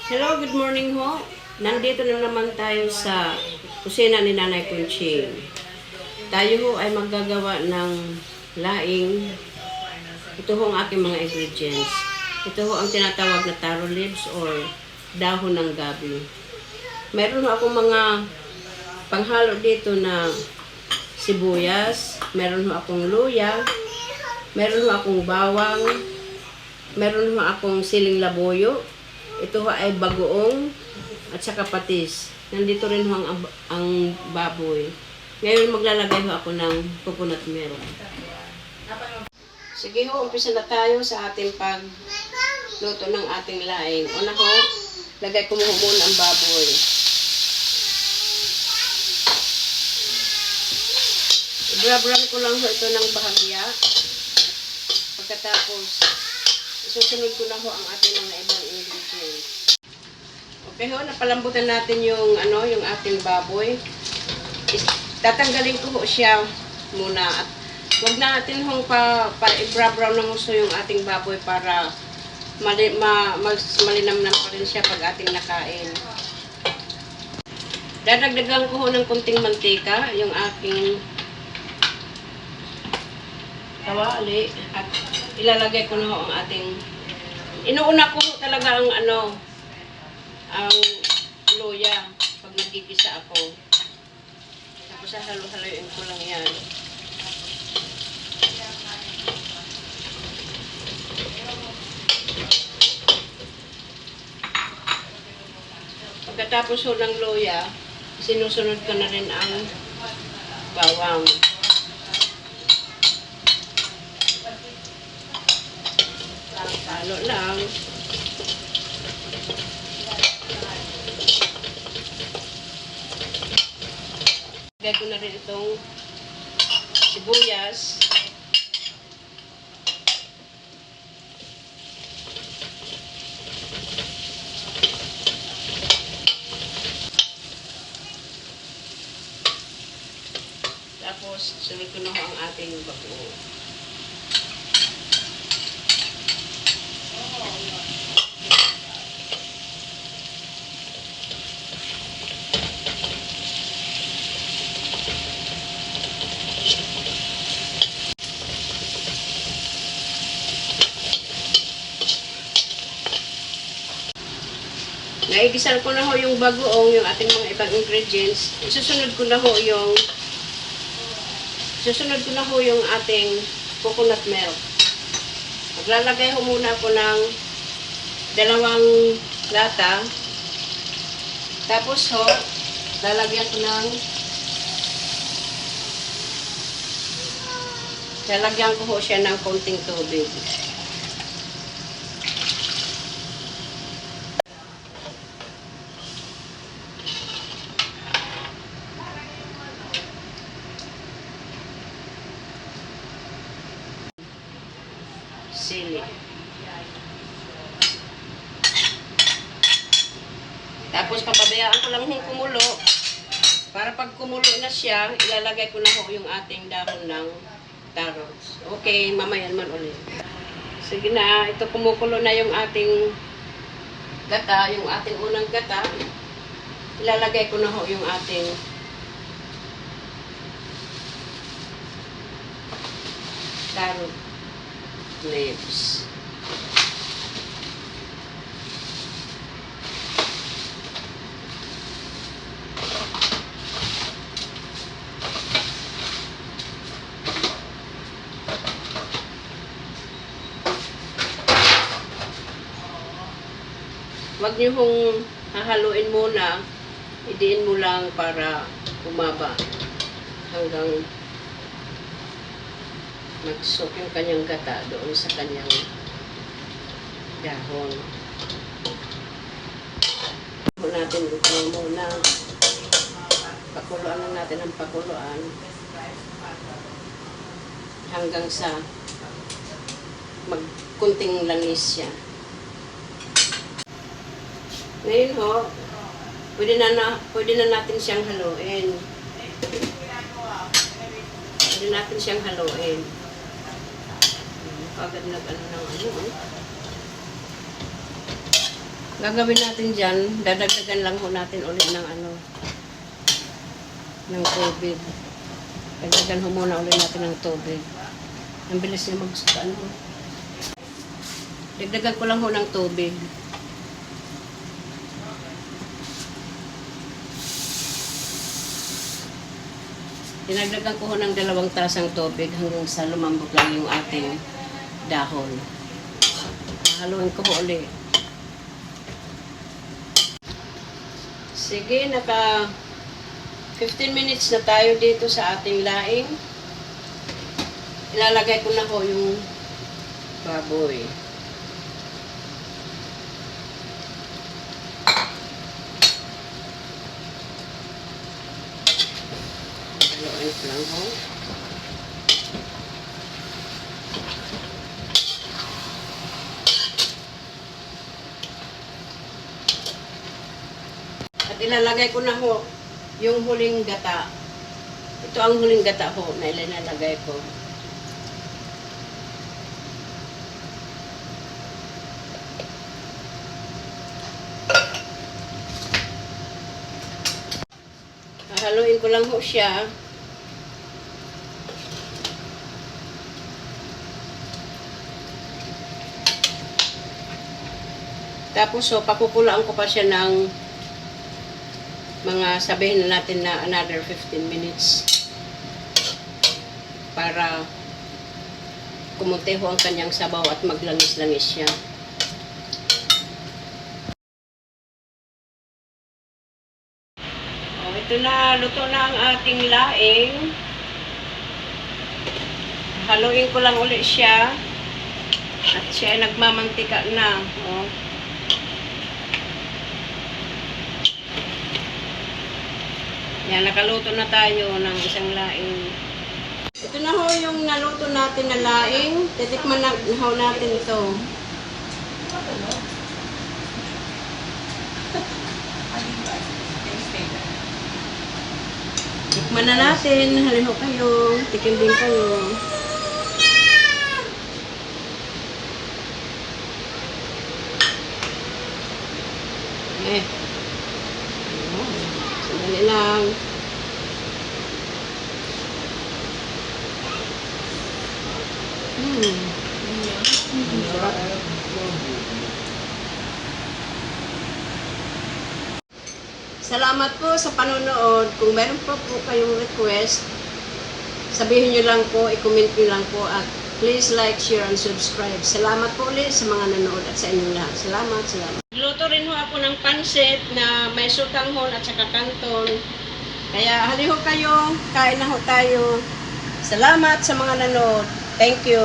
Hello, good morning ho. Nandito na naman tayo sa kusina ni Nanay Conching. Tayo ho ay maggagawa ng laing. Ito ho ang aking mga ingredients. Ito ho ang tinatawag na taro leaves or dahon ng gabi. Meron ho akong mga panghalo dito na sibuyas. Meron ho akong luya. Meron ho akong bawang. Meron ho akong siling labuyo. Ito ho ay bagoong at saka patis. Nandito rin ho ang baboy. Ngayon maglalagay ho ako ng coconut milk. Sige ho, umpisa na tayo sa ating pagluto ng ating laing. Una ho, lagay ko muna ang baboy. I-brown ko lang ho ito ng bahagya. Pagkatapos, isusunod ko na ho ang ating mga ibang ingredients. Okay ho, napalambutan natin yung ating baboy. Tatanggalin ko ho siya muna at huwag natin hong i-brown ng gusto yung ating baboy para malinamnam pa rin siya pag ating nakain. Dadagdagan ko ho ng konting mantika yung aking kawali at ilalagay ko na ho ang ating inuuna ko talaga ang luya pag nagigisa ako. Tapos halo-haloyin ko lang yan. Pagkatapos ho ng luya, sinusunod ko na rin ang bawang. Halo lang. Lagay ko na rin itong sibuyas. Tapos, sunod ko na ho ang ating bagoong. Naigisan ko na ho yung bagoong, yung ating mga ibang ingredients. Susunod ko na ho yung ating coconut milk. Maglalagay ho muna ako ng 2 lata. Tapos ho, lalagyan ko ho siya ng konting tubig. Sili. Tapos papabayaan ko lang yung kumulo. Para pag kumulo na siya, ilalagay ko na ho yung ating dahon ng taros. Okay, mamaya naman ulit. Sige na, ito kumukulo na yung ating gata, yung ating unang gata. Ilalagay ko na ho yung ating taro leaves. Huwag niyo hong hahaluin muna, idiin mo lang para umaba hanggang mag-soak yung kanyang gata doon sa kanyang dahon. Huwag natin ito muna. Pakuluan lang natin ang pakuluan hanggang sa magkunting langis siya. Ngayon ho, pwede na natin siyang haluin. Pwede natin siyang haluin. Agad ng Gagawin natin dyan, dadagdagan lang ho natin ulit ng ng tubig. Dagdagan ho muna ulit natin ng tubig. Ang bilis niya dagdagan ko lang ho ng tubig. Dinagdagan ko ho ng 2 tasang tubig hanggang sa lumambot lang yung ating dahon. Haluin ko ho ulit. Sige, naka 15 minutes na tayo dito sa ating laing. Ilalagay ko na ho yung baboy. Haluin ko lang ho. At ilalagay ko na ho yung huling gata. Ito ang huling gata ho na ilalagay ko. Haluin ko lang ho siya. Tapos pakukulaan ko pa siya ng mga sabihin na natin na another 15 minutes para kumunti ho ang kanyang sabaw at maglangis-langis siya. Ito na, luto na ang ating laing. Haluin ko lang ulit siya at siya ay nagmamantika na. Yan, nakaluto na tayo ng isang laing. Ito na ho yung naluto natin na laing. Titikman na ho natin ito. Tikman na natin. Halin ho kayo. Tikim din kayo. Sandali lang. Salamat po sa panonood. Kung meron po kayong request, sabihin nyo lang po, i-comment nyo lang po at please like, share, and subscribe. Salamat po ulit sa mga nanood at sa inyong lahat. Salamat, salamat. Luto rin ho ako ng pansit na may sutanghon at saka kanton. Kaya hali ho kayo, kain na ho tayo. Salamat sa mga nanood. Thank you.